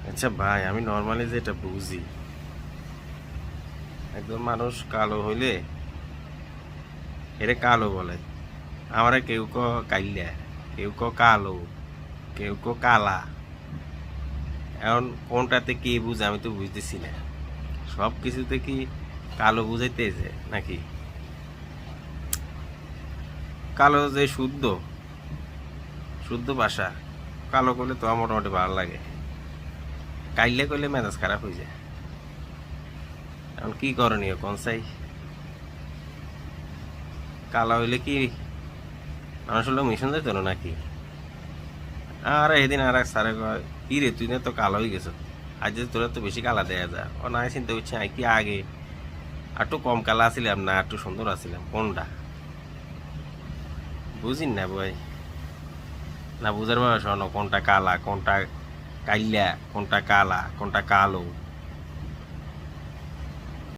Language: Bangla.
আচ্ছা ভাই, আমি নর্মালি যেটা বুঝি, একজন মানুষ কালো হইলে এটা কালো বলে। আমরা কেউ কাইল্লা, কেউ কালো, কেউ কালা। এখন কোনটাতে কি বুঝে আমি তো বুঝতেছি না। সব কিছুতে কি কালো বুঝাইতেছে নাকি? কালো যে শুদ্ধ শুদ্ধ ভাষা, কালো করলে তো আমার মোটামুটি ভালো লাগে। কাইল্লা করলে মেজাজ খারাপ হয়ে যায়। এখন কি করণীয় কোন চাই? কালো হইলে কি মানুষ হলো মিশন যেত না নাকি? আর এদিন আর এক স্যারে কয়, কি রে তুই না তো কালো হয়ে গেছ, আজ যে তোরা তো বেশি কালা দেয়া যা। ও না, চিন্তা করছি আই কি আগে একটু কম কালা আছিলাম না একটু সুন্দর আছিলাম, কোনটা বুঝিন না ভাই? না বুঝার বয়স হলো কোনটা কালা কোনটা কাইল্লা, কোনটা কালা কোনটা কালো।